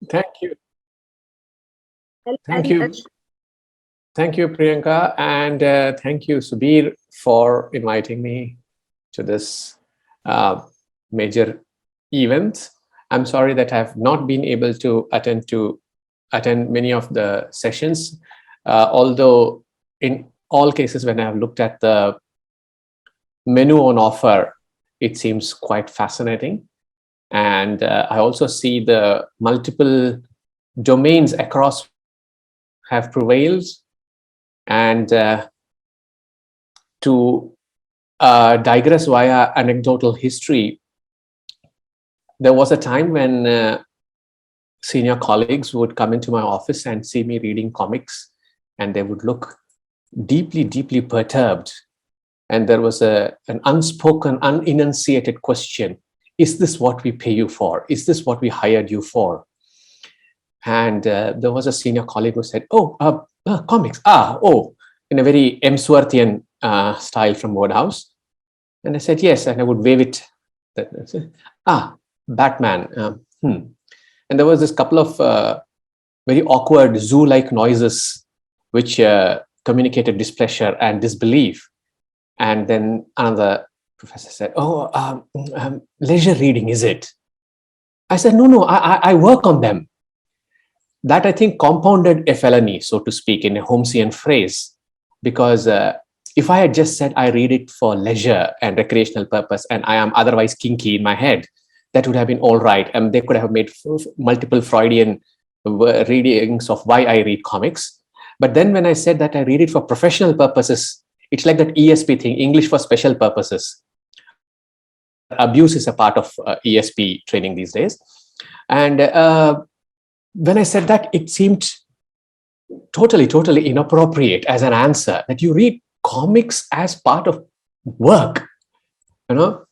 Thank you. Thank And you. Thank you, Priyanka. And thank you, Subir, for inviting me to this uh, major event. I'm sorry that I've not been able to attend many of the sessions, although in all cases, when I've looked at the menu on offer, it seems quite fascinating. And I also see the multiple domains across have prevailed. And to digress via anecdotal history, there was a time when senior colleagues would come into my office and see me reading comics, and they would look deeply, deeply perturbed. And there was an unspoken, unenunciated question: is this what we pay you for? Is this what we hired you for? And there was a senior colleague who said, "Oh, comics. Oh," in a very Emsworthian style from Woodhouse. And I said, "Yes." And I would wave it. Ah, Batman. And there was this couple of very awkward zoo-like noises which communicated displeasure and disbelief. And then another professor said, "Oh, leisure reading, is it?" I said, "No, no, I work on them." That, I think, compounded a felony, so to speak, in a Holmesian phrase, because if I had just said I read it for leisure and recreational purpose, and I am otherwise kinky in my head, that would have been all right. And they could have made multiple Freudian readings of why I read comics. But then when I said that I read it for professional purposes, it's like that ESP thing, English for special purposes. Abuse is a part of ESP training these days. And when I said that, it seemed totally, totally inappropriate as an answer, that you read comics as part of work, you know.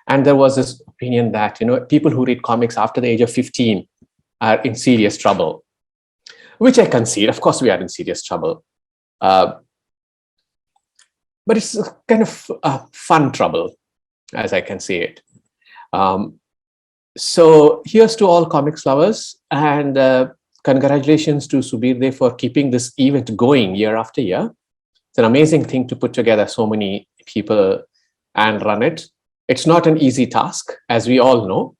And there was this opinion that, people who read comics after the age of 15 are in serious trouble, which I concede. Of course, we are in serious trouble. But it's a kind of fun trouble, as I can see it. So here's to all comics lovers, and congratulations to Subir Dey for keeping this event going year after year. It's an amazing thing to put together so many people and run it. It's not an easy task, as we all know.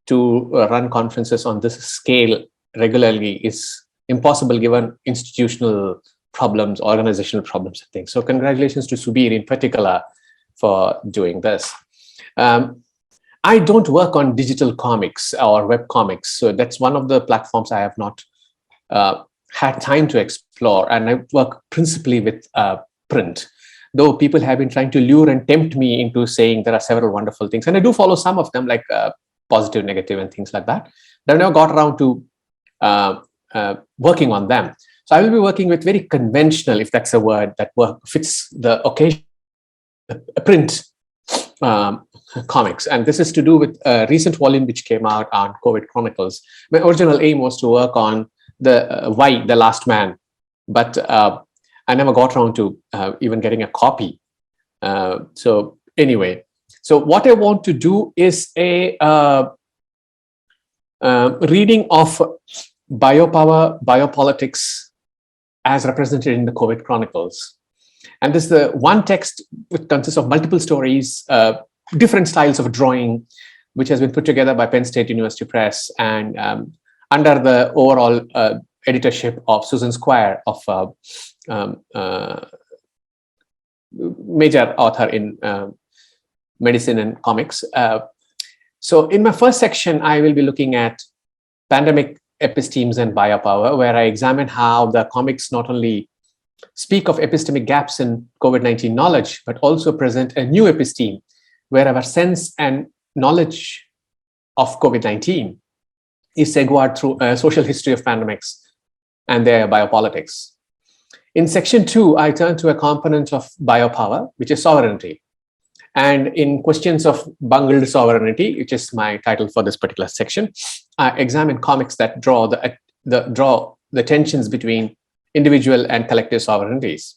To run conferences on this scale regularly is impossible given institutional problems, organizational problems, and things. So congratulations to Subir in particular for doing this. I don't work on digital comics or web comics, so that's one of the platforms I have not had time to explore, and I work principally with print. Though people have been trying to lure and tempt me into saying there are several wonderful things, and I do follow some of them, like positive, negative, and things like that. But I've now got around to working on them. So I will be working with very conventional, if that's a word that fits the occasion, print comics. And this is to do with a recent volume which came out on COVID Chronicles. My original aim was to work on the Why the Last Man, but I never got around to even getting a copy. So anyway, so what I want to do is a reading of Biopower, Biopolitics as represented in the COVID Chronicles. And this is the one text which consists of multiple stories, different styles of drawing, which has been put together by Penn State University Press and under the overall editorship of Susan Squire, of major author in medicine and comics. So in my first section, I will be looking at pandemic epistemes and biopower, where I examine how the comics not only speak of epistemic gaps in COVID-19 knowledge, but also present a new episteme, where our sense and knowledge of COVID-19 is segued through a social history of pandemics and their biopolitics. In section 2, I turn to a component of biopower, which is sovereignty. And in questions of bungled sovereignty, which is my title for this particular section, I examine comics that draw the tensions between individual and collective sovereignties.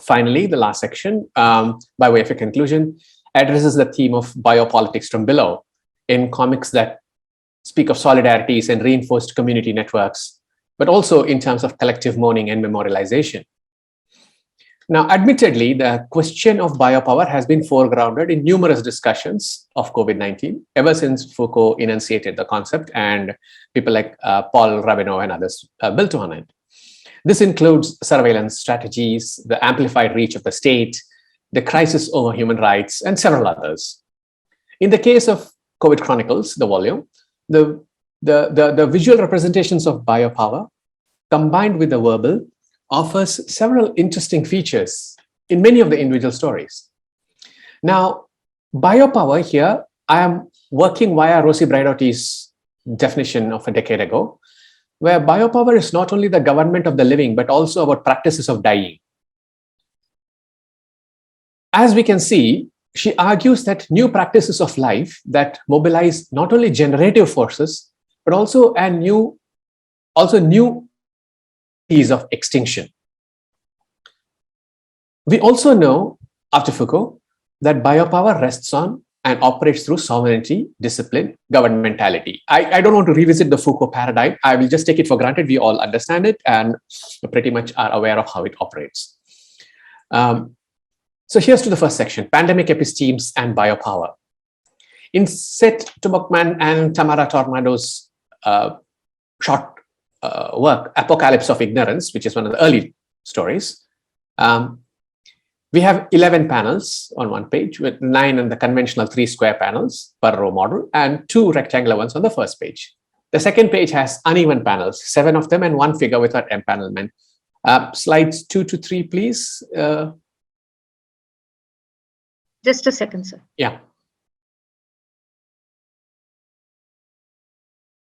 Finally, the last section, by way of a conclusion, addresses the theme of biopolitics from below in comics that speak of solidarities and reinforced community networks, but also in terms of collective mourning and memorialization. Now, admittedly, the question of biopower has been foregrounded in numerous discussions of COVID-19 ever since Foucault enunciated the concept and people like Paul Rabinow and others built on it. This includes surveillance strategies, the amplified reach of the state, the crisis over human rights, and several others. In the case of COVID Chronicles, the volume, the visual representations of biopower combined with the verbal offers several interesting features in many of the individual stories. Now, biopower here, I am working via Rosie Braidotti's definition of a decade ago, where biopower is not only the government of the living, but also about practices of dying. As we can see, she argues that new practices of life that mobilize not only generative forces, but also new of extinction. We also know, after Foucault, that biopower rests on and operates through sovereignty, discipline, governmentality. I don't want to revisit the Foucault paradigm. I will just take it for granted. We all understand it and pretty much are aware of how it operates. So here's to the first section, pandemic epistemes and biopower. In Seth Tumakman and Tamara Tornado's short work, Apocalypse of Ignorance, which is one of the early stories, we have 11 panels on one page with 9 in the conventional 3 square panels per row model and 2 rectangular ones on the first page. The second page has uneven panels, 7 of them and 1 figure without empanelment. Slides 2 to 3, please. Just a second, sir. Yeah.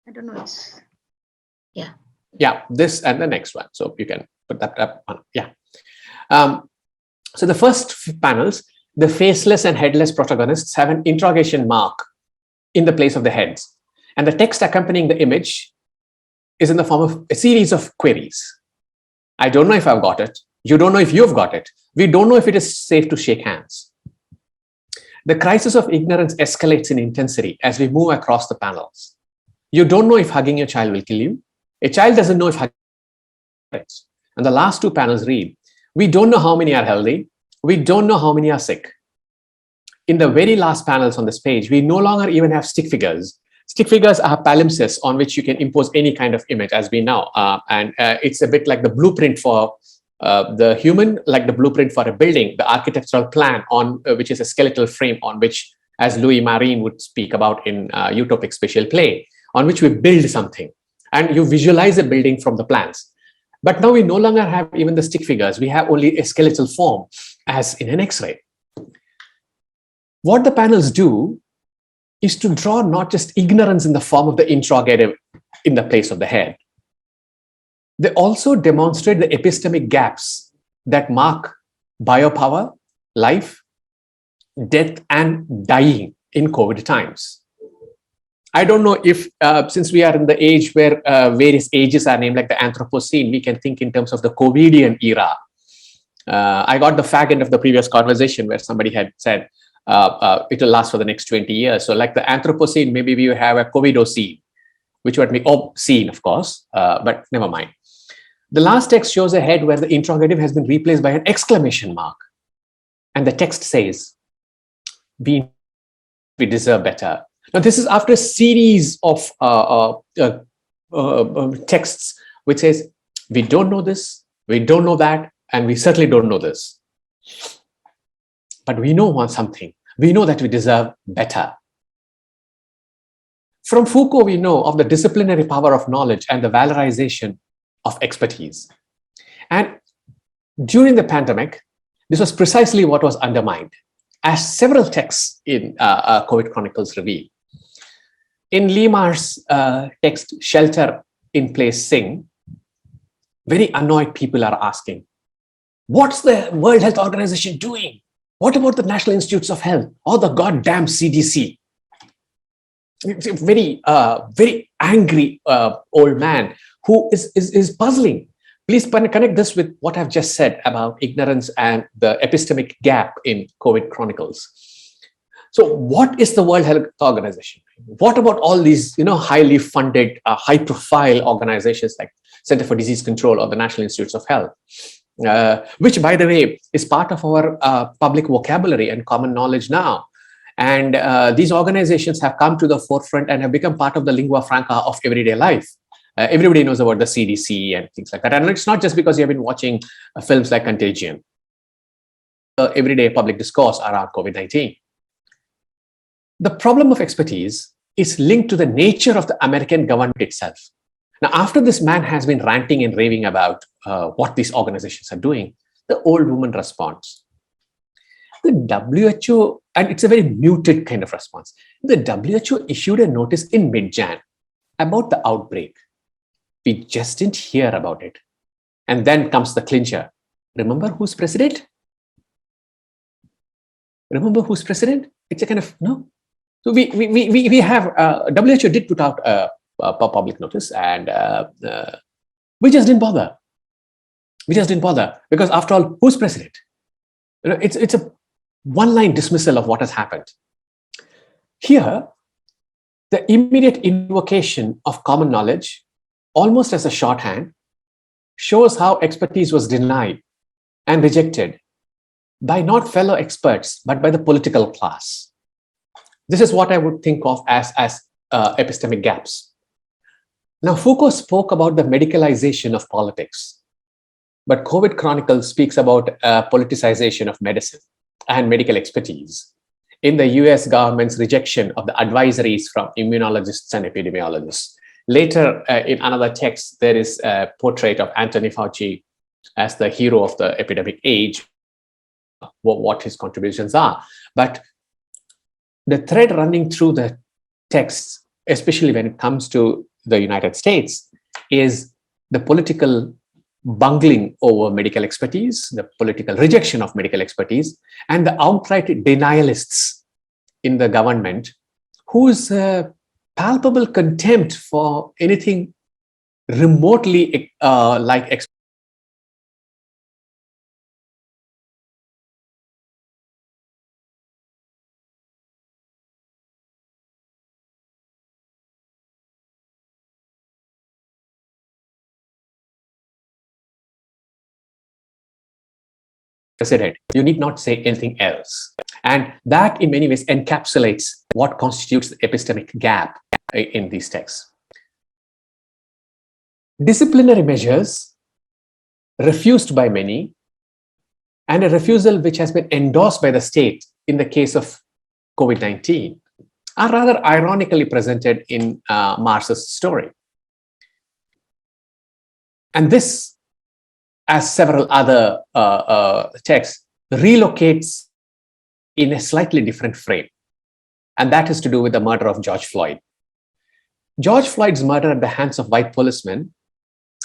I don't know. Yeah. Yeah, this and the next one. So you can put that up on. Yeah. So the first panels, the faceless and headless protagonists have an interrogation mark in the place of the heads. And the text accompanying the image is in the form of a series of queries. I don't know if I've got it. You don't know if you've got it. We don't know if it is safe to shake hands. The crisis of ignorance escalates in intensity as we move across the panels. You don't know if hugging your child will kill you. A child doesn't know if hugging hurts. And the last 2 panels read, we don't know how many are healthy. We don't know how many are sick. In the very last panels on this page, we no longer even have stick figures. Stick figures are palimpsests on which you can impose any kind of image, as we know. And it's a bit like the blueprint for the human, like the blueprint for a building, the architectural plan on which is a skeletal frame on which, as Louis Marine would speak about in Utopic Spatial Play, on which we build something. And you visualize a building from the plans. But now we no longer have even the stick figures. We have only a skeletal form, as in an X-ray. What the panels do is to draw not just ignorance in the form of the interrogative in the place of the head. They also demonstrate the epistemic gaps that mark biopower, life, death, and dying in COVID times. I don't know if, since we are in the age where various ages are named like the Anthropocene, we can think in terms of the COVIDian era. I got the fag end of the previous conversation where somebody had said, it will last for the next 20 years. So like the Anthropocene, maybe we have a COVIDocene, which would be obscene, of course, but never mind. The last text shows a head where the interrogative has been replaced by an exclamation mark. And the text says, we deserve better. Now, this is after a series of texts which says, we don't know this, we don't know that, and we certainly don't know this. But we know something. We know that we deserve better. From Foucault, we know of the disciplinary power of knowledge and the valorization of expertise. And during the pandemic, this was precisely what was undermined, as several texts in COVID Chronicles reveal. In Limar's text, Shelter in Place Sing, very annoyed people are asking, what's the World Health Organization doing? What about the National Institutes of Health or the goddamn CDC? It's a very, very angry old man who is puzzling. Please connect this with what I've just said about ignorance and the epistemic gap in COVID Chronicles. So what is the World Health Organization? What about all these, highly funded, high-profile organizations like Center for Disease Control or the National Institutes of Health, which, by the way, is part of our public vocabulary and common knowledge now. And these organizations have come to the forefront and have become part of the lingua franca of everyday life. Everybody knows about the CDC and things like that. And it's not just because you've been watching films like Contagion. Everyday public discourse around COVID-19. The problem of expertise is linked to the nature of the American government itself. Now, after this man has been ranting and raving about what these organizations are doing, the old woman responds. The WHO, and it's a very muted kind of response. The WHO issued a notice in mid-Jan about the outbreak. We just didn't hear about it. And then comes the clincher. Remember who's president? Remember who's president? It's a kind of, no. So we have, WHO did put out a public notice, and we just didn't bother. We just didn't bother because, after all, who's president? It's a one-line dismissal of what has happened. Here, the immediate invocation of common knowledge, almost as a shorthand, shows how expertise was denied and rejected by not fellow experts, but by the political class. This is what I would think of as epistemic gaps. Now, Foucault spoke about the medicalization of politics, but COVID Chronicles speaks about politicization of medicine and medical expertise in the US government's rejection of the advisories from immunologists and epidemiologists. Later, in another text, there is a portrait of Anthony Fauci as the hero of the epidemic age, what his contributions are. But the thread running through the texts, especially when it comes to the United States, is the political bungling over medical expertise, the political rejection of medical expertise, and the outright denialists in the government whose palpable contempt for anything remotely like expertise president. You need not say anything else. And that, in many ways, encapsulates what constitutes the epistemic gap in these texts. Disciplinary measures refused by many, and a refusal which has been endorsed by the state in the case of COVID-19, are rather ironically presented in Marx's story. And this, as several other texts, relocates in a slightly different frame. And that is to do with the murder of George Floyd. George Floyd's murder at the hands of white policemen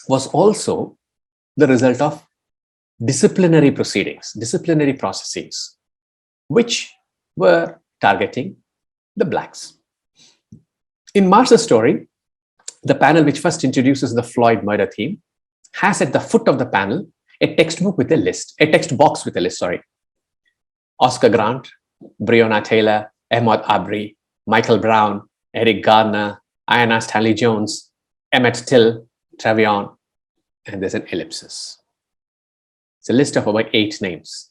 was also the result of disciplinary proceedings, disciplinary processes, which were targeting the blacks. In Marx's story, the panel which first introduces the Floyd murder theme has at the foot of the panel a textbox with a list. Oscar Grant, Breonna Taylor, Ahmaud Arbery, Michael Brown, Eric Garner, Ayanna Stanley Jones, Emmett Till, Travion, and there's an ellipsis. It's a list of about 8 names.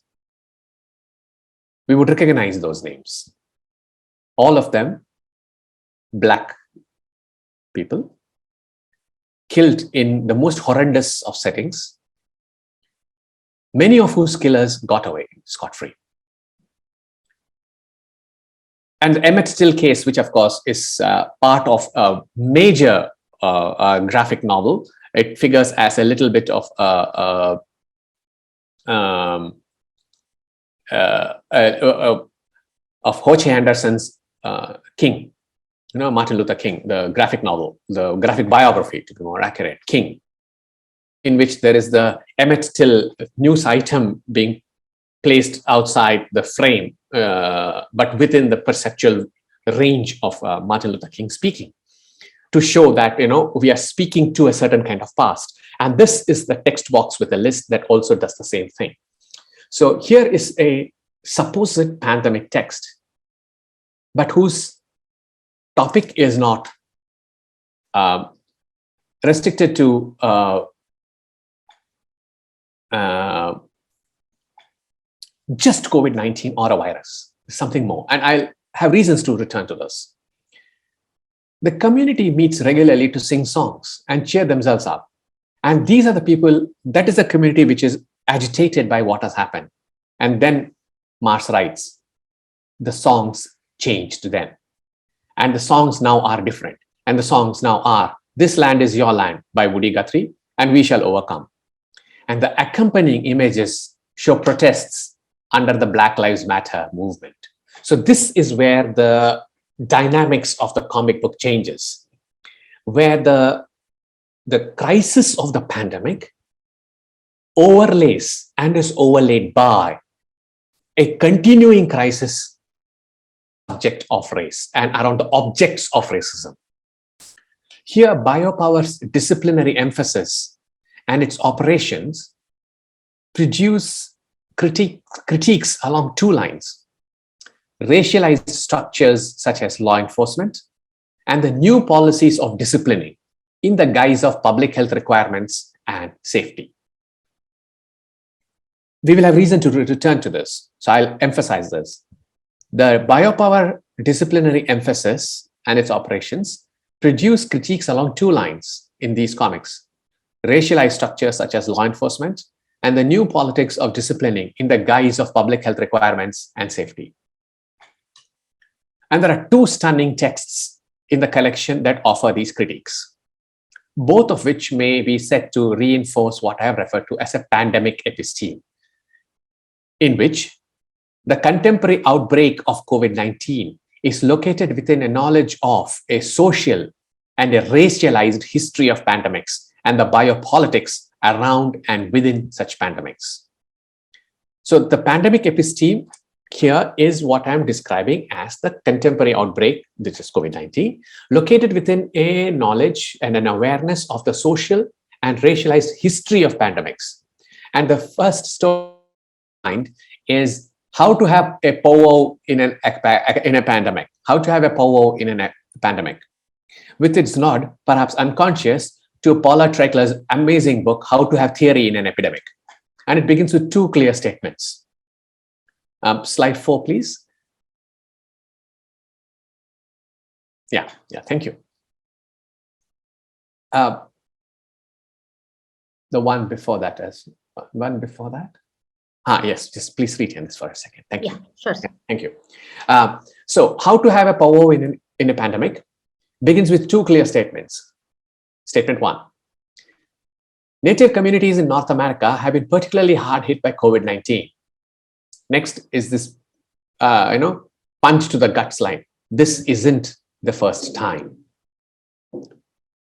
We would recognize those names. All of them black people, killed in the most horrendous of settings, many of whose killers got away scot-free. And the Emmett Till case, which of course is part of a major graphic novel, it figures as a little bit of Ho-Che Anderson's King, Martin Luther King, the graphic novel, the graphic biography, to be more accurate, King, in which there is the Emmett Till news item being placed outside the frame, but within the perceptual range of Martin Luther King speaking, to show that we are speaking to a certain kind of past. And this is the text box with a list that also does the same thing. So here is a supposed pandemic text but whose topic is not restricted to just COVID-19 or a virus, something more. And I'll have reasons to return to this. The community meets regularly to sing songs and cheer themselves up. And these are the people, that is the community which is agitated by what has happened. And then Mars writes, the songs changed then. And the songs now are different. And the songs now are, This Land is Your Land by Woody Guthrie, and We Shall Overcome. And the accompanying images show protests under the Black Lives Matter movement. So this is where the dynamics of the comic book changes, where the crisis of the pandemic overlays and is overlaid by a continuing crisis subject of race and around the objects of racism. Here, Biopower's disciplinary emphasis and its operations produce critiques along two lines: racialized structures such as law enforcement and the new policies of disciplining in the guise of public health requirements and safety. We will have reason to return to this, so I'll emphasize this. The Biopower disciplinary emphasis and its operations produce critiques along two lines in these comics: racialized structures such as law enforcement and the new politics of disciplining in the guise of public health requirements and safety. And there are two stunning texts in the collection that offer these critiques, both of which may be said to reinforce what I have referred to as a pandemic episteme, in which the contemporary outbreak of COVID-19 is located within a knowledge of a social and a racialized history of pandemics and the biopolitics around and within such pandemics. So the pandemic episteme here is what I'm describing as the contemporary outbreak, which is COVID-19, located within a knowledge and an awareness of the social and racialized history of pandemics. And the first story is how to have a powwow in a pandemic, how to have a powwow in a pandemic, with its nod, perhaps unconscious, to Paula Treichler's amazing book, How to Have Theory in an Epidemic. And it begins with two clear statements. Slide 4, please. Yeah, thank you. The one before that is, yes, just please retain this for a second. Thank you. Yeah, sure, sir. Thank you. So, how to have a powwow in a pandemic begins with two clear statements. Statement 1. Native communities in North America have been particularly hard hit by COVID-19. Next is this, punch to the guts line. This isn't the first time.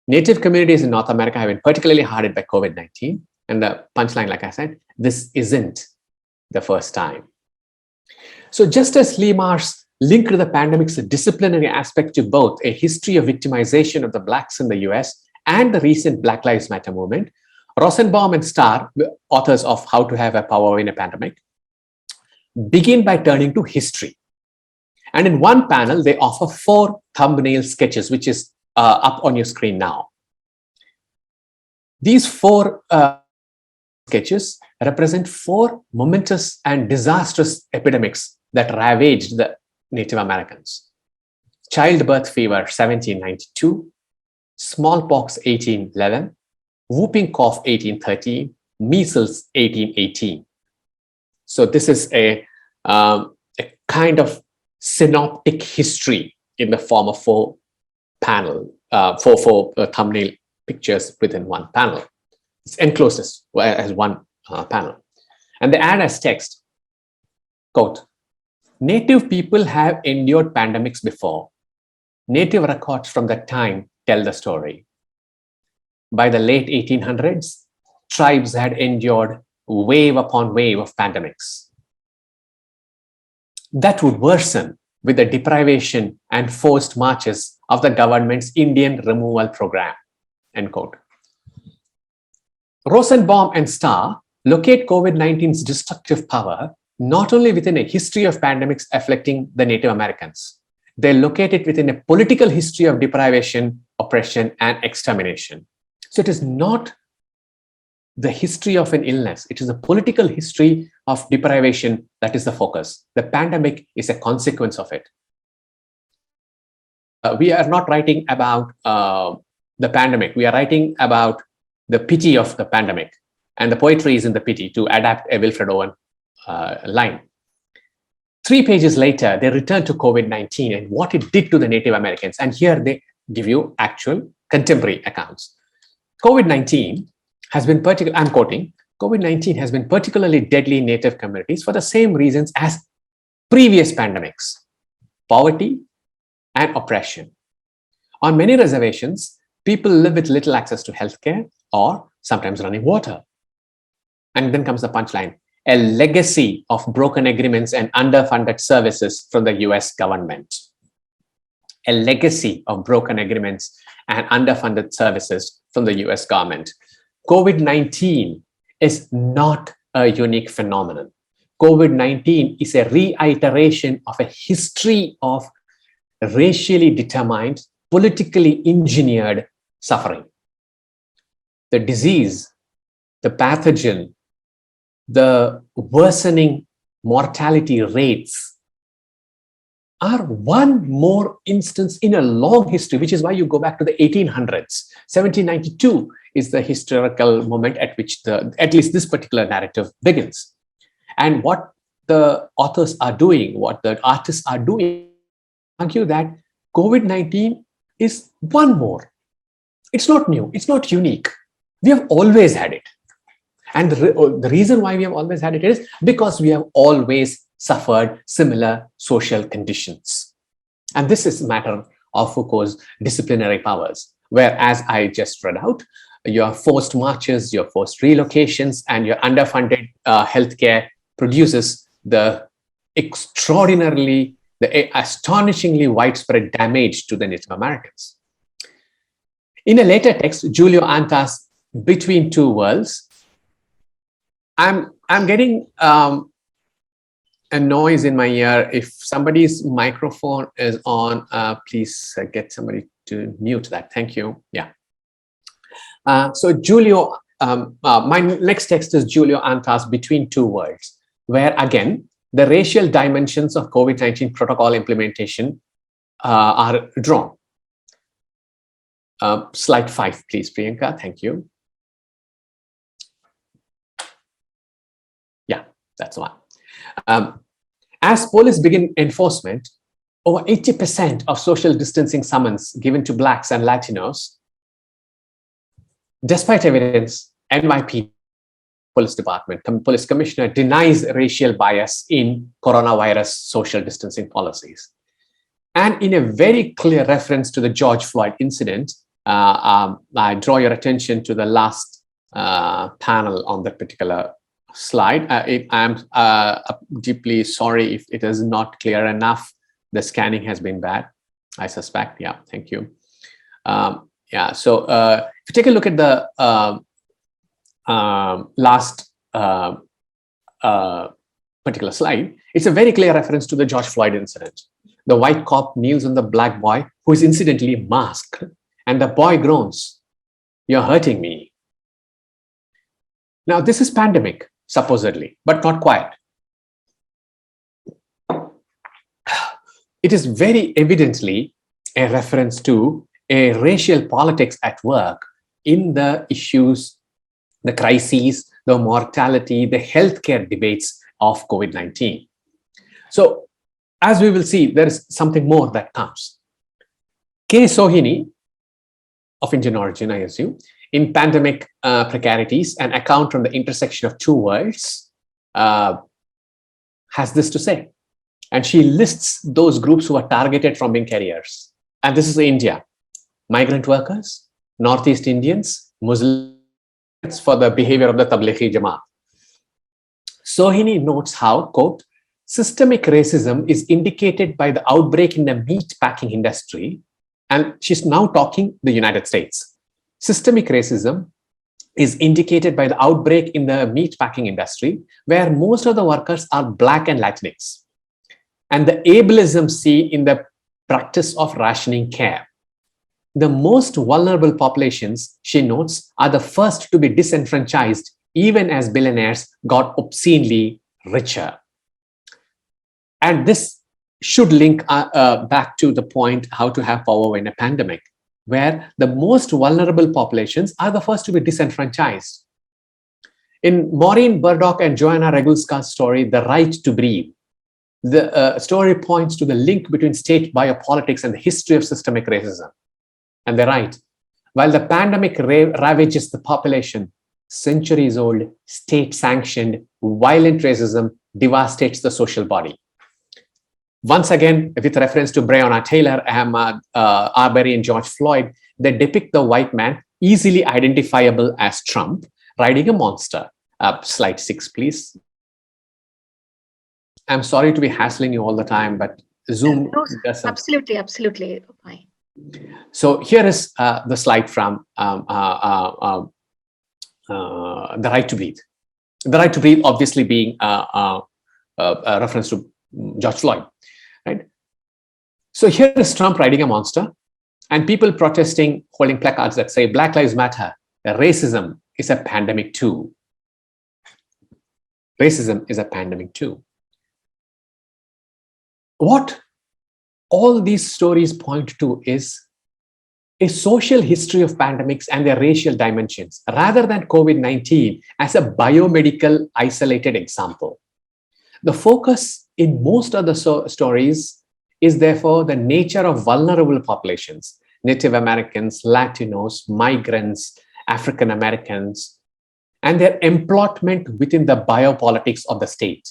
Native communities in North America have been particularly hard hit by COVID-19. And the punchline, like I said, this isn't the first time. So just as Lee Marsh linked the pandemic's disciplinary aspect to both a history of victimization of the Blacks in the US and the recent Black Lives Matter movement, Rosenbaum and Starr, authors of How to Have a Powwow in a Pandemic, begin by turning to history. And in one panel, they offer 4 thumbnail sketches, which is up on your screen now. These 4 sketches represent 4 momentous and disastrous epidemics that ravaged the Native Americans. Childbirth fever, 1792, smallpox, 1811, whooping cough, 1813, measles, 1818. So this is a kind of synoptic history in the form of 4 thumbnail pictures within one panel. It's enclosed as one panel. And they add as text, quote, Native people have endured pandemics before. Native records from that time tell the story. By the late 1800s, tribes had endured wave upon wave of pandemics. That would worsen with the deprivation and forced marches of the government's Indian removal program, end quote. Rosenbaum and Starr locate COVID-19's destructive power not only within a history of pandemics afflicting the Native Americans. they locate it within a political history of deprivation, oppression, and extermination. So it is not the history of an illness. It is a political history of deprivation that is the focus. The pandemic is a consequence of it. We are not writing about the pandemic. We are writing about the pity of the pandemic. And the poetry is in the pity, to adapt a Wilfred Owen line. 3 pages later, they return to COVID-19 and what it did to the Native Americans. And here they give you actual contemporary accounts. COVID-19 has been I'm quoting, COVID-19 has been particularly deadly in Native communities for the same reasons as previous pandemics: poverty and oppression. On many reservations, people live with little access to healthcare or sometimes running water. And then comes the punchline: a legacy of broken agreements and underfunded services from the US government. A legacy of broken agreements and underfunded services from the US government. COVID-19 is not a unique phenomenon. COVID-19 is a reiteration of a history of racially determined, politically engineered suffering. The disease, the pathogen, the worsening mortality rates are one more instance in a long history, which is why you go back to the 1800s. 1792 is the historical moment at which at least this particular narrative begins. And what the authors are doing, what the artists are doing, argue that COVID-19 is one more. It's not new, it's not unique. We have always had it. And the reason why we have always had it is because we have always suffered similar social conditions. And this is a matter of Foucault's disciplinary powers, where, as I just read out, your forced marches, your forced relocations, and your underfunded healthcare produces the astonishingly widespread damage to the Native Americans. In a later text, Julio Anta's Between Two Worlds, I'm getting a noise in my ear. If somebody's microphone is on, please get somebody to mute that. Thank you. Yeah. So Julio, my next text is Julio Anta's Between Two Worlds, where again, the racial dimensions of COVID-19 protocol implementation are drawn. Slide 5, please, Priyanka. Thank you. Yeah, that's the one. As police begin enforcement, over 80% of social distancing summons given to Blacks and Latinos, despite evidence, NYPD Police Department, Police Commissioner denies racial bias in coronavirus social distancing policies. And in a very clear reference to the George Floyd incident, I draw your attention to the last panel on that particular slide. I'm deeply sorry if it is not clear enough. The scanning has been bad, I suspect. Yeah, thank you. Yeah, so if you take a look at the last particular slide, it's a very clear reference to the George Floyd incident. The white cop kneels on the black boy, who is incidentally masked, and the boy groans, "You're hurting me." Now, this is pandemic, supposedly, but not quite. It is very evidently a reference to a racial politics at work in the issues, the crises, the mortality, the healthcare debates of COVID-19. So, as we will see, there is something more that comes. K. Sohini, of Indian origin, I assume, in Pandemic Precarities, an account from the intersection of two worlds, has this to say. And she lists those groups who are targeted from being carriers. And this is India: migrant workers, Northeast Indians, Muslims, for the behavior of the Tablighi Jamaat. Sohini notes how, quote, systemic racism is indicated by the outbreak in the meat packing industry. And she's now talking the United States. Systemic racism is indicated by the outbreak in the meat packing industry, where most of the workers are Black and Latinx. And the ableism seen in the practice of rationing care. The most vulnerable populations, she notes, are the first to be disenfranchised, even as billionaires got obscenely richer. And this should link back to the point how to have power in a pandemic, where the most vulnerable populations are the first to be disenfranchised. In Maureen Burdock and Joanna Regulska's story, The Right to Breathe, the story points to the link between state biopolitics and the history of systemic racism. And they're right. While the pandemic ravages the population, centuries-old, state-sanctioned, violent racism devastates the social body. Once again, with reference to Breonna Taylor, Ahmaud Arbery, and George Floyd, they depict the white man, easily identifiable as Trump, riding a monster. Slide 6, please. I'm sorry to be hassling you all the time, but Zoom does some. Absolutely. Fine. So here is the slide from The Right to Breathe. The Right to Breathe obviously being a reference to George Floyd, right? So here is Trump riding a monster and people protesting, holding placards that say Black Lives Matter. Racism is a pandemic too. Racism is a pandemic too. What all these stories point to is a social history of pandemics and their racial dimensions, rather than COVID-19 as a biomedical isolated example. The focus in most of the stories is therefore the nature of vulnerable populations, Native Americans, Latinos, migrants, African Americans, and their employment within the biopolitics of the state.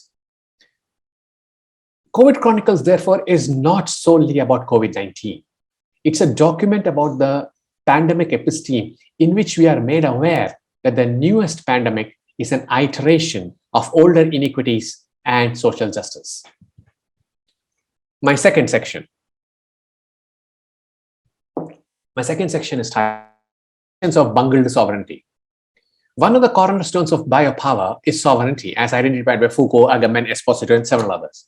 COVID Chronicles, therefore, is not solely about COVID-19. It's a document about the pandemic episteme in which we are made aware that the newest pandemic is an iteration of older inequities and social justice. My second section is titled of Bungled Sovereignty. One of the cornerstones of biopower is sovereignty, as identified by Foucault, Agamben, Esposito, and several others.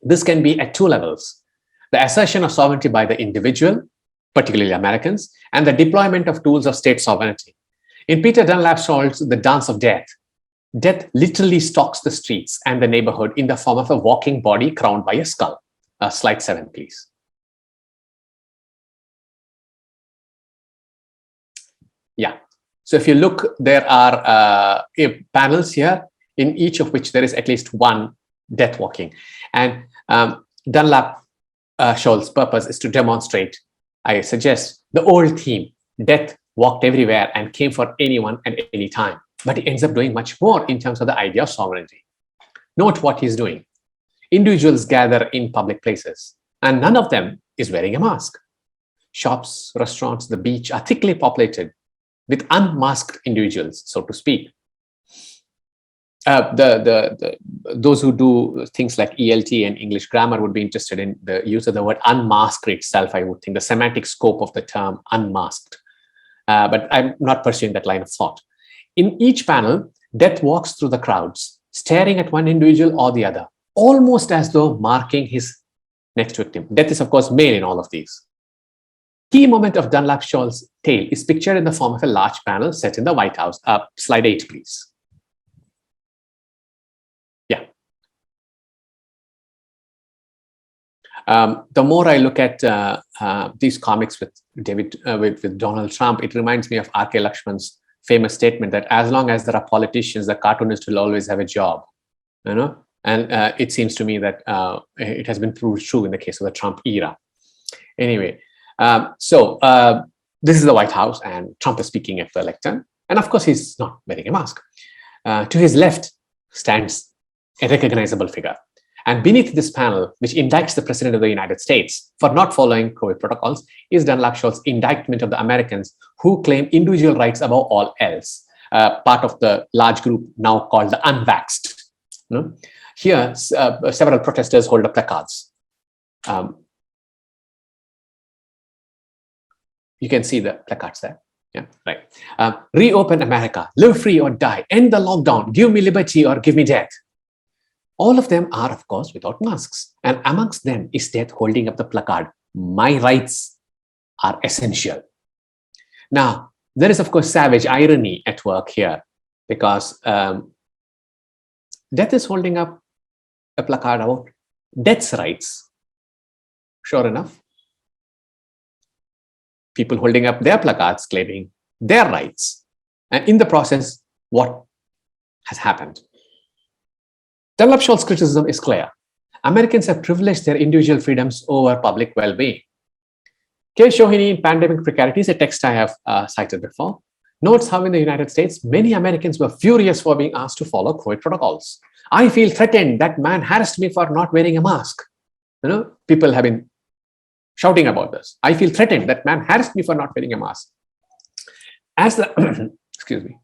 This can be at two levels: the assertion of sovereignty by the individual, particularly Americans, and the deployment of tools of state sovereignty. In Peter Dunlap Shaw's The Dance of Death, death literally stalks the streets and the neighborhood in the form of a walking body crowned by a skull. Slide 7, please. Yeah. So if you look, there are panels here, in each of which there is at least one death walking. And Dunlap Shaw's purpose is to demonstrate, I suggest, the old theme: death walked everywhere and came for anyone at any time. But he ends up doing much more in terms of the idea of sovereignty. Note what he's doing. Individuals gather in public places, and none of them is wearing a mask. Shops, restaurants, the beach are thickly populated with unmasked individuals, so to speak. Those who do things like ELT and English grammar would be interested in the use of the word unmasked itself, I would think, the semantic scope of the term unmasked. But I'm not pursuing that line of thought. In each panel, death walks through the crowds, staring at one individual or the other, almost as though marking his next victim. Death is, of course, male in all of these. Key moment of Dunlap Shaw's tale is pictured in the form of a large panel set in the White House. Slide 8, please. Yeah. The more I look at these comics with with Donald Trump, it reminds me of R.K. Lakshman's famous statement that as long as there are politicians, the cartoonist will always have a job. You know, and it seems to me that it has been proved true in the case of the Trump era. Anyway, so this is the White House, and Trump is speaking at the lectern, and of course he's not wearing a mask. To his left stands a recognizable figure. And beneath this panel, which indicts the President of the United States for not following COVID protocols, is Dunlap Shaw's indictment of the Americans who claim individual rights above all else, part of the large group now called the unvaxxed. You know? Here, several protesters hold up placards. You can see the placards there. Yeah, right. Reopen America, live free or die, end the lockdown, give me liberty or give me death. All of them are, of course, without masks. And amongst them is Death holding up the placard, "My rights are essential." Now, there is, of course, savage irony at work here, because Death is holding up a placard about Death's rights. Sure enough, people holding up their placards claiming their rights. And in the process, what has happened? Dunlap Shaw's criticism is clear. Americans have privileged their individual freedoms over public well-being. K. Shohini in Pandemic Precarity is a text I have cited before, notes how in the United States, many Americans were furious for being asked to follow COVID protocols. "I feel threatened. That man harassed me for not wearing a mask." People have been shouting about this. "I feel threatened. That man harassed me for not wearing a mask." As the excuse me.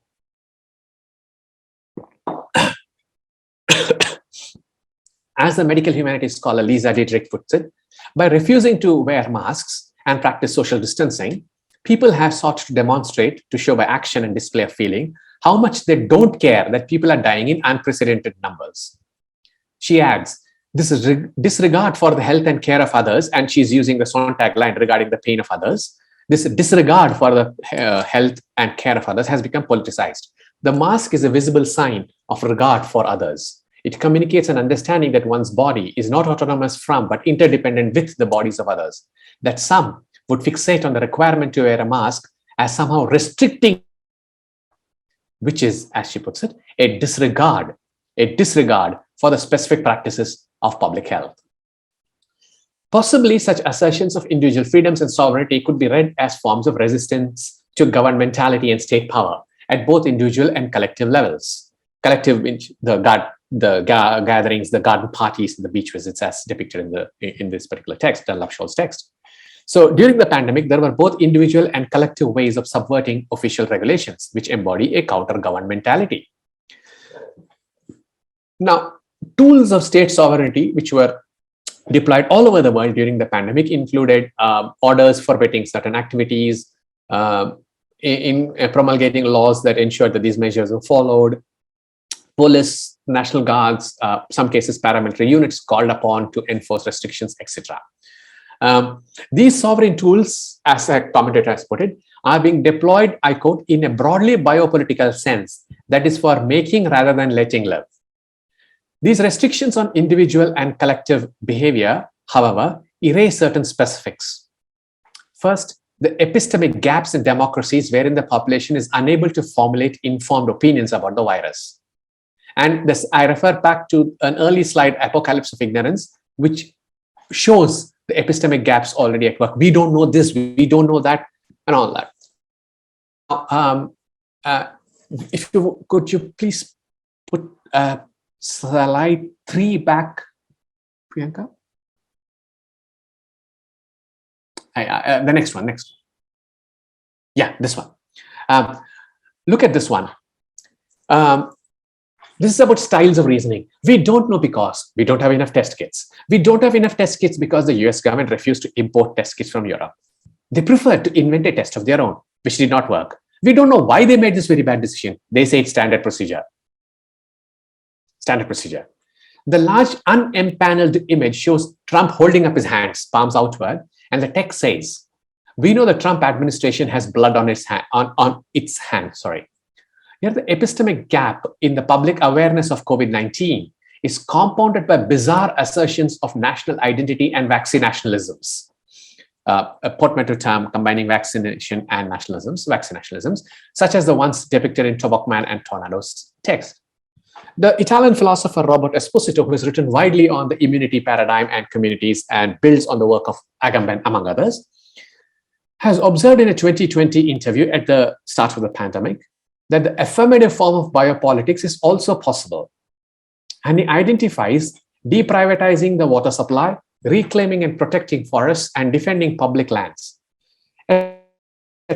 As the medical humanities scholar Lisa Diedrich puts it, by refusing to wear masks and practice social distancing, people have sought to demonstrate, to show by action and display of feeling, how much they don't care that people are dying in unprecedented numbers. She adds, this is disregard for the health and care of others, and she's using the Sontag line regarding the pain of others. This disregard for the health and care of others has become politicized. The mask is a visible sign of regard for others. It communicates an understanding that one's body is not autonomous from, but interdependent with the bodies of others. That some would fixate on the requirement to wear a mask as somehow restricting, which is, as she puts it, a disregard for the specific practices of public health. Possibly such assertions of individual freedoms and sovereignty could be read as forms of resistance to governmentality and state power at both individual and collective levels. Collective means the gatherings, the garden parties, and the beach visits, as depicted in this particular text, Dunlap Shaw's text. So during the pandemic, there were both individual and collective ways of subverting official regulations, which embody a counter-governmentality. Now, tools of state sovereignty, which were deployed all over the world during the pandemic, included orders forbidding certain activities, in promulgating laws that ensured that these measures were followed, police, national guards, some cases paramilitary units called upon to enforce restrictions, etc. These sovereign tools, as a commentator has put it, are being deployed, I quote, in a broadly biopolitical sense, that is for making rather than letting live. These restrictions on individual and collective behavior, however, erase certain specifics. First, the epistemic gaps in democracies wherein the population is unable to formulate informed opinions about the virus. And this, I refer back to an early slide, Apocalypse of Ignorance, which shows the epistemic gaps already at work. We don't know this, we don't know that, and all that. If you could you please put slide 3 back, Priyanka? The next one. Yeah, this one. Look at this one. This is about styles of reasoning. We don't know because we don't have enough test kits. We don't have enough test kits because the US government refused to import test kits from Europe. They preferred to invent a test of their own, which did not work. We don't know why they made this very bad decision. They say it's standard procedure. Standard procedure. The large unempaneled image shows Trump holding up his hands, palms outward, and the text says, "We know the Trump administration has blood on its hand." Sorry. Here, the epistemic gap in the public awareness of COVID-19 is compounded by bizarre assertions of national identity and vaccinationalisms. A portmanteau term combining vaccination and vaccinationalisms, such as the ones depicted in Tobacman and Tornado's text. The Italian philosopher Robert Esposito, who has written widely on the immunity paradigm and communities and builds on the work of Agamben, among others, has observed in a 2020 interview at the start of the pandemic that the affirmative form of biopolitics is also possible. And he identifies deprivatizing the water supply, reclaiming and protecting forests, and defending public lands. And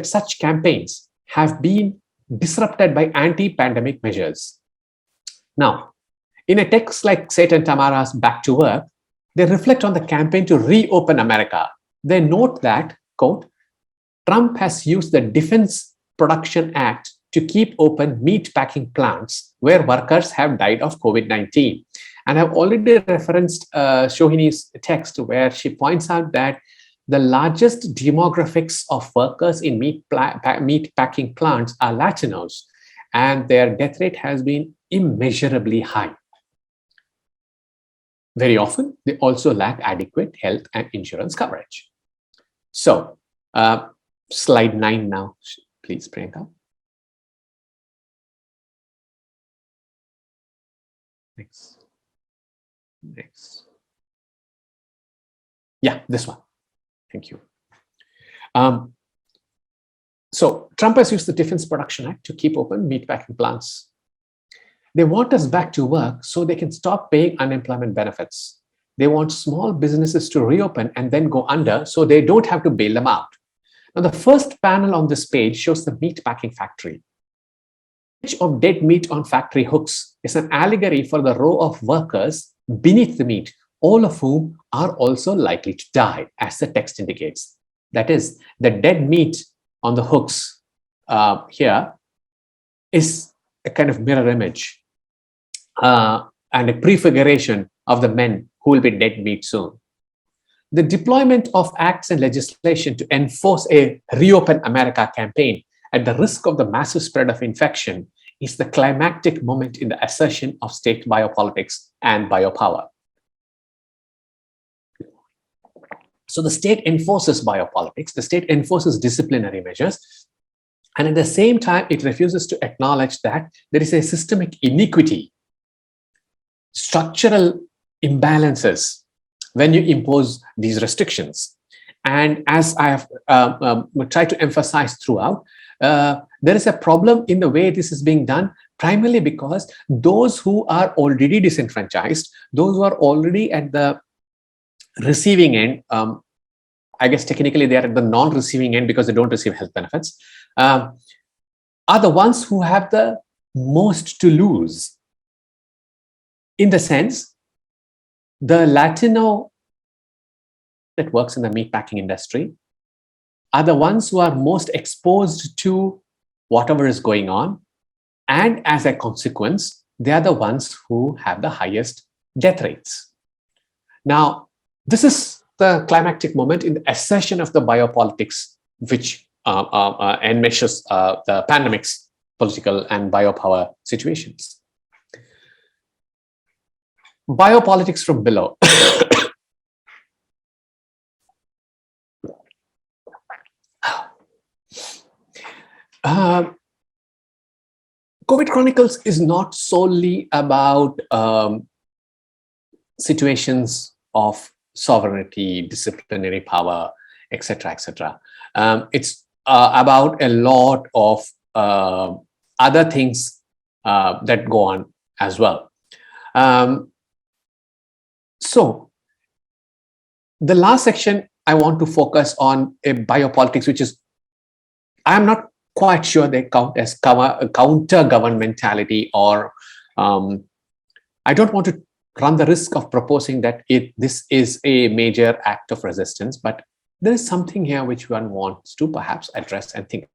such campaigns have been disrupted by anti-pandemic measures. Now, in a text like Satan Tamara's Back to Work, they reflect on the campaign to reopen America. They note that, quote, Trump has used the Defense Production Act to keep open meat packing plants where workers have died of COVID-19. And I've already referenced Shohini's text where she points out that the largest demographics of workers in meat packing plants are Latinos, and their death rate has been immeasurably high. Very often, they also lack adequate health and insurance coverage. So, slide 9 now, please, Priyanka. Next. Yeah, this one. Thank you. So Trump has used the Defense Production Act to keep open meatpacking plants. They want us back to work so they can stop paying unemployment benefits. They want small businesses to reopen and then go under so they don't have to bail them out. Now, the first panel on this page shows the meatpacking factory. The image of dead meat on factory hooks is an allegory for the row of workers beneath the meat, all of whom are also likely to die, as the text indicates. That is, the dead meat on the hooks here is a kind of mirror image and a prefiguration of the men who will be dead meat soon. The deployment of acts and legislation to enforce a Reopen America campaign at the risk of the massive spread of infection is the climactic moment in the assertion of state biopolitics and biopower. So the state enforces biopolitics, the state enforces disciplinary measures, and at the same time, it refuses to acknowledge that there is a systemic inequity, structural imbalances when you impose these restrictions. And as I have tried to emphasize throughout, there is a problem in the way this is being done, primarily because those who are already disenfranchised, those who are already at the receiving end, I guess technically they are at the non-receiving end because they don't receive health benefits, are the ones who have the most to lose. In the sense, the Latino that works in the meatpacking industry are the ones who are most exposed to whatever is going on. And as a consequence, they are the ones who have the highest death rates. Now, this is the climactic moment in the assertion of the biopolitics, which enmeshes the pandemics, political and biopower situations. Biopolitics from below. COVID Chronicles is not solely about situations of sovereignty, disciplinary power, etc., etc. It's about a lot of other things that go on as well. So the last section, I want to focus on a biopolitics, which is, I'm not quite sure they count as counter-governmentality, or I don't want to run the risk of proposing that this is a major act of resistance, but there is something here which one wants to perhaps address and think.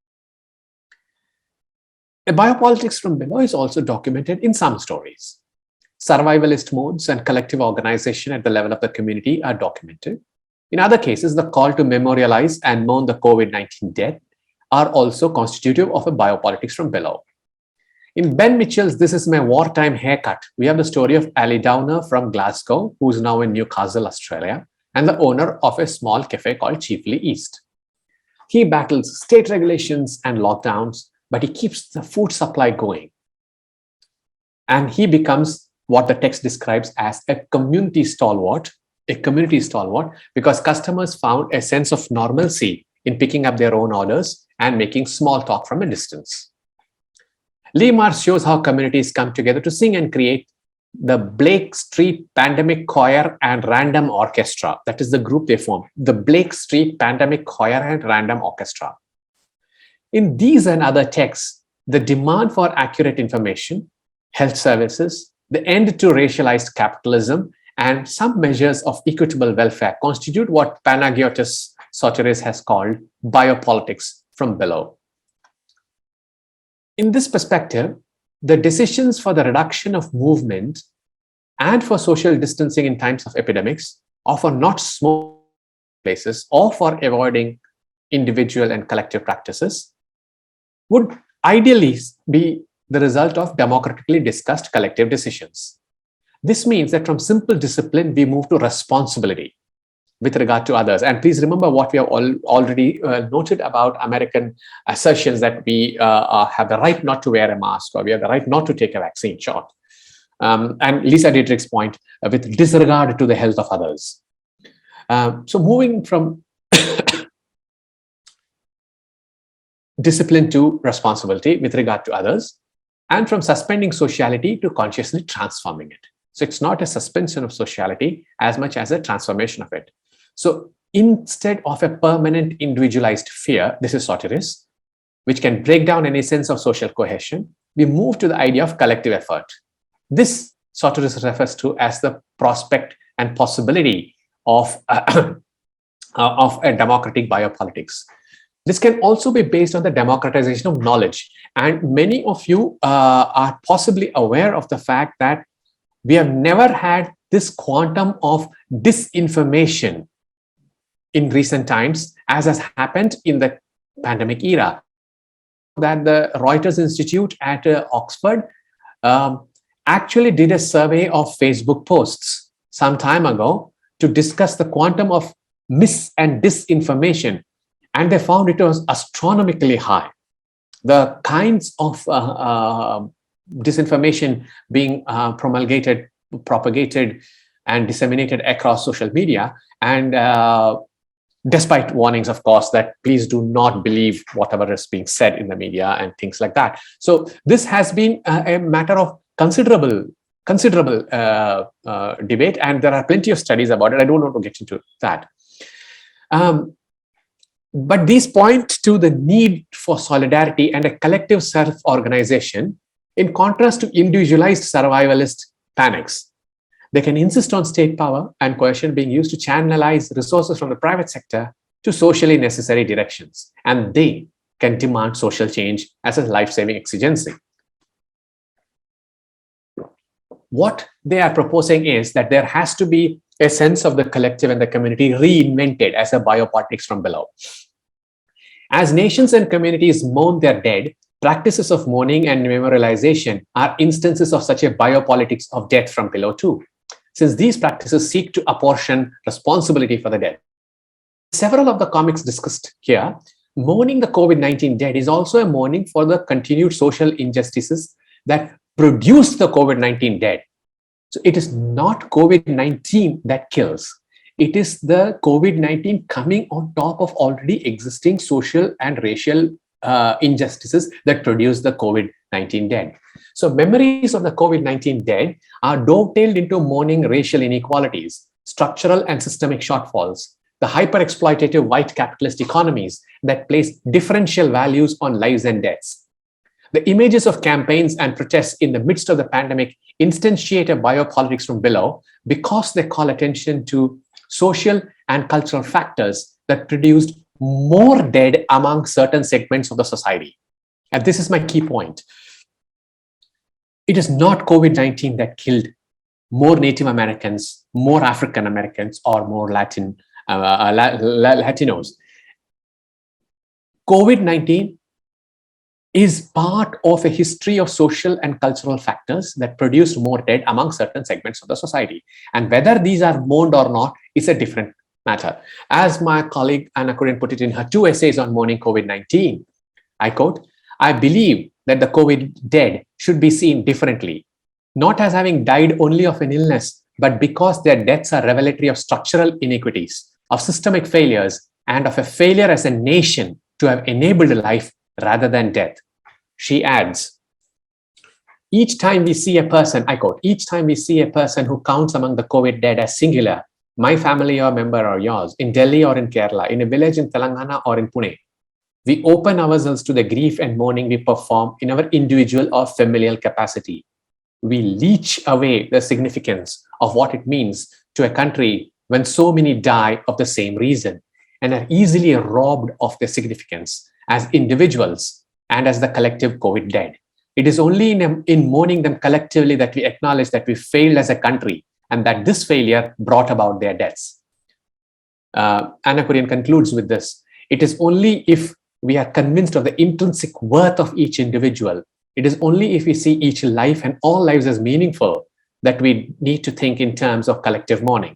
The biopolitics from below is also documented in some stories. Survivalist modes and collective organization at the level of the community are documented. In other cases, the call to memorialize and mourn the COVID-19 death are also constitutive of a biopolitics from below. In Ben Mitchell's This Is My Wartime Haircut, we have the story of Ali Downer from Glasgow, who's now in Newcastle, Australia, and the owner of a small cafe called Chiefly East. He battles state regulations and lockdowns, but he keeps the food supply going. And he becomes what the text describes as a community stalwart, because customers found a sense of normalcy in picking up their own orders and making small talk from a distance. Lee Marsh shows how communities come together to sing and create the Blake Street Pandemic Choir and Random Orchestra. That is the group they formed, the Blake Street Pandemic Choir and Random Orchestra. In these and other texts, the demand for accurate information, health services, the end to racialized capitalism, and some measures of equitable welfare constitute what Panagiotis Soteris has called biopolitics from below. In this perspective, the decisions for the reduction of movement and for social distancing in times of epidemics, or for not smoking places, or for avoiding individual and collective practices, would ideally be the result of democratically discussed collective decisions. This means that from simple discipline, we move to responsibility with regard to others. And please remember what we have already noted about American assertions that we have the right not to wear a mask, or we have the right not to take a vaccine shot. And Lisa Dietrich's point, with disregard to the health of others. So moving from discipline to responsibility with regard to others, and from suspending sociality to consciously transforming it. So it's not a suspension of sociality as much as a transformation of it. So instead of a permanent individualized fear, this is Sotiris, which can break down any sense of social cohesion, we move to the idea of collective effort. This Sotiris refers to as the prospect and possibility of a democratic biopolitics. This can also be based on the democratization of knowledge. And many of you are possibly aware of the fact that we have never had this quantum of disinformation in recent times as has happened in the pandemic era. That the Reuters Institute at Oxford actually did a survey of Facebook posts some time ago to discuss the quantum of mis and disinformation, and they found it was astronomically high. The kinds of disinformation being promulgated, propagated, and disseminated across social media, and despite warnings, of course, that please do not believe whatever is being said in the media and things like that. So this has been a matter of considerable debate, and there are plenty of studies about it. I don't want to get into that. But these point to the need for solidarity and a collective self-organization in contrast to individualized survivalist panics. They can insist on state power and coercion being used to channelize resources from the private sector to socially necessary directions, and they can demand social change as a life-saving exigency. What they are proposing is that there has to be a sense of the collective and the community reinvented as a biopolitics from below. As nations and communities mourn their dead, practices of mourning and memorialization are instances of such a biopolitics of death from below too, since these practices seek to apportion responsibility for the dead. Several of the comics discussed here, mourning the COVID-19 dead is also a mourning for the continued social injustices that produce the COVID-19 dead. So it is not COVID-19 that kills. It is the COVID-19 coming on top of already existing social and racial injustices that produce the COVID-19 dead. So memories of the COVID-19 dead are dovetailed into mourning racial inequalities, structural and systemic shortfalls, the hyper-exploitative white capitalist economies that place differential values on lives and deaths. The images of campaigns and protests in the midst of the pandemic instantiate a biopolitics from below because they call attention to social and cultural factors that produced more dead among certain segments of the society. And this is my key point. It is not COVID-19 that killed more Native Americans, more African Americans, or more Latinos. COVID-19 is part of a history of social and cultural factors that produced more dead among certain segments of the society. And whether these are mourned or not is a different matter. As my colleague Anna Kurin put it in her 2 essays on mourning COVID-19, I quote, "I believe that the COVID dead should be seen differently, not as having died only of an illness, but because their deaths are revelatory of structural inequities, of systemic failures, and of a failure as a nation to have enabled life rather than death." She adds, "Each time we see a person," I quote, "each time we see a person who counts among the COVID dead as singular, my family or member or yours, in Delhi or in Kerala, in a village in Telangana or in Pune, we open ourselves to the grief and mourning we perform in our individual or familial capacity. We leech away the significance of what it means to a country when so many die of the same reason and are easily robbed of their significance as individuals and as the collective COVID dead. It is only in mourning them collectively that we acknowledge that we failed as a country and that this failure brought about their deaths. Anna Kurian concludes with this. It is only if we are convinced of the intrinsic worth of each individual, it is only if we see each life and all lives as meaningful that we need to think in terms of collective mourning.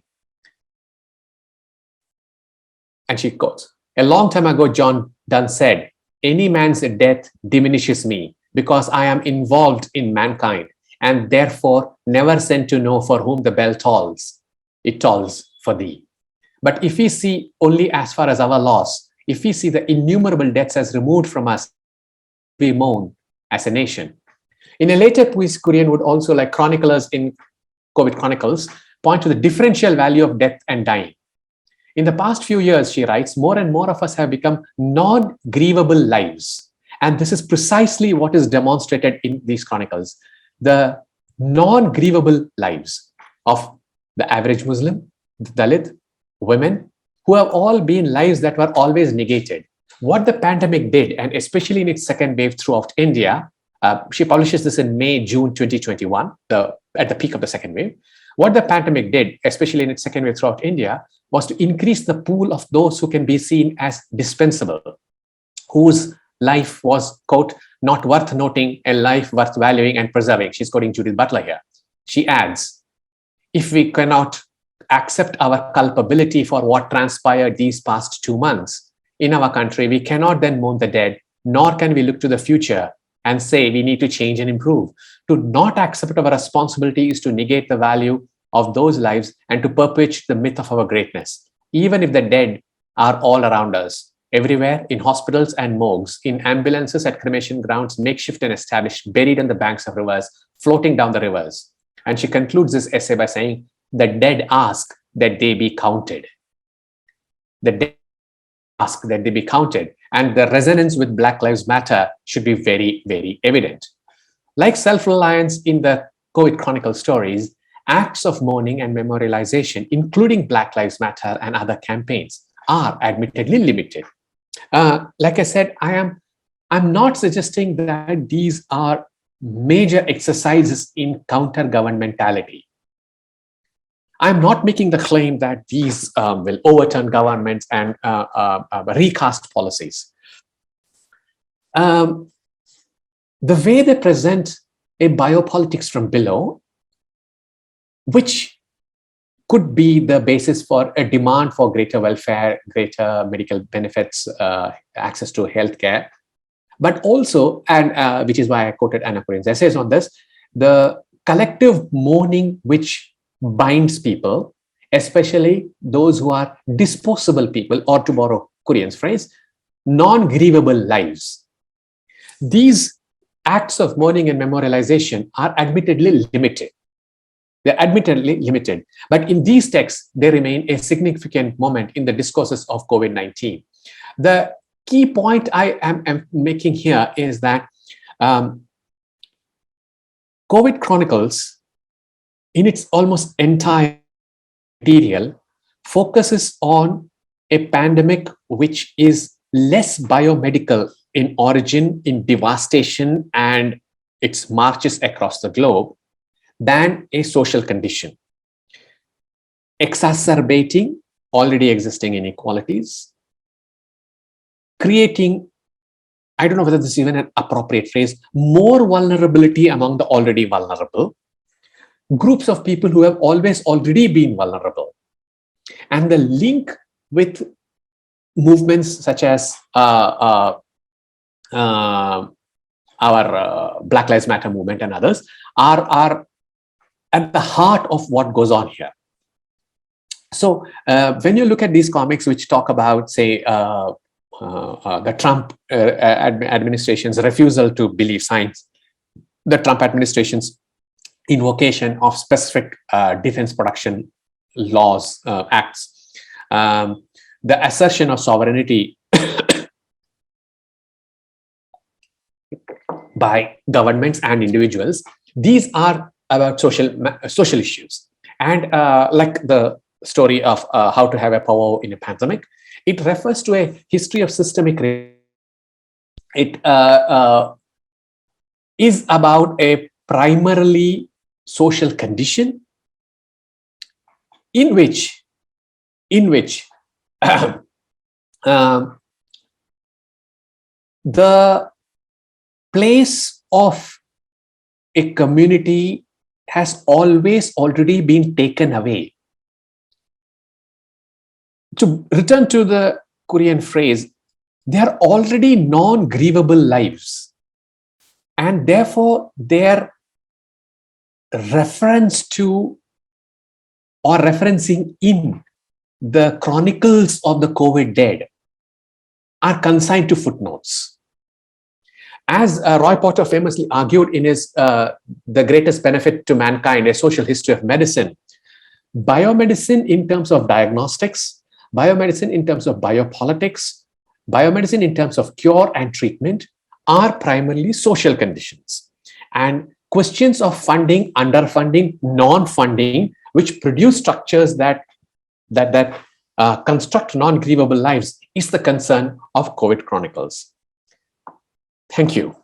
And she quotes, a long time ago, John Donne said, any man's death diminishes me because I am involved in mankind and therefore never sent to know for whom the bell tolls. It tolls for thee. But if we see only as far as our loss, if we see the innumerable deaths as removed from us, we mourn as a nation. In a later piece, Kurian would also, like chroniclers in COVID Chronicles, point to the differential value of death and dying. In the past few years, she writes, more and more of us have become non-grievable lives. And this is precisely what is demonstrated in these chronicles. The non-grievable lives of the average Muslim, the Dalit, women, who have all been lives that were always negated. What the pandemic did, and especially in its second wave throughout India, she publishes this in May, June 2021, at the peak of the second wave. What the pandemic did, especially in its second wave throughout India, was to increase the pool of those who can be seen as dispensable, whose life was, quote, not worth noting, a life worth valuing and preserving. She's quoting Judith Butler here. She adds, if we cannot accept our culpability for what transpired these past 2 months in our country, we cannot then mourn the dead, nor can we look to the future and say we need to change and improve. To not accept our responsibility is to negate the value of those lives and to perpetuate the myth of our greatness, even if the dead are all around us, everywhere, in hospitals and morgues, in ambulances at cremation grounds, makeshift and established, buried on the banks of rivers, floating down the rivers. And she concludes this essay by saying, the dead ask that they be counted. The dead ask that they be counted. And the resonance with Black Lives Matter should be very, very evident. Like self-reliance in the COVID Chronicle stories, acts of mourning and memorialization, including Black Lives Matter and other campaigns, are admittedly limited. Like I said, I'm not suggesting that these are major exercises in counter-governmentality. I'm not making the claim that these will overturn governments and recast policies. The way they present a biopolitics from below, which could be the basis for a demand for greater welfare, greater medical benefits, access to healthcare, but also, and which is why I quoted Anna Kurian's essays on this, the collective mourning which binds people, especially those who are disposable people, or to borrow Kurian's phrase, non-grievable lives. These acts of mourning and memorialization are admittedly limited. They're admittedly limited, but in these texts, they remain a significant moment in the discourses of COVID-19. The key point I am making here is that COVID Chronicles, in its almost entire material, focuses on a pandemic which is less biomedical in origin, in devastation, and its marches across the globe, than a social condition, exacerbating already existing inequalities, creating, I don't know whether this is even an appropriate phrase, more vulnerability among the already vulnerable, groups of people who have always already been vulnerable. And the link with movements such as our Black Lives Matter movement and others are at the heart of what goes on here. So when you look at these comics which talk about, say, the Trump administration's refusal to believe science, the Trump administration's invocation of specific defense production laws, acts, the assertion of sovereignty by governments and individuals, these are about social issues. And like the story of how to have a power in a pandemic, it refers to a history of systemic. It is about a primarily social condition in which um, the place of a community has always already been taken away. To return to the Korean phrase, they are already non-grievable lives, and therefore their reference to or referencing in the chronicles of the COVID dead are consigned to footnotes. As Roy Porter famously argued in his The Greatest Benefit to Mankind, A Social History of Medicine, biomedicine in terms of diagnostics, biomedicine in terms of biopolitics, biomedicine in terms of cure and treatment are primarily social conditions. And questions of funding, underfunding, non-funding, which produce structures that construct non-grievable lives, is the concern of COVID Chronicles. Thank you.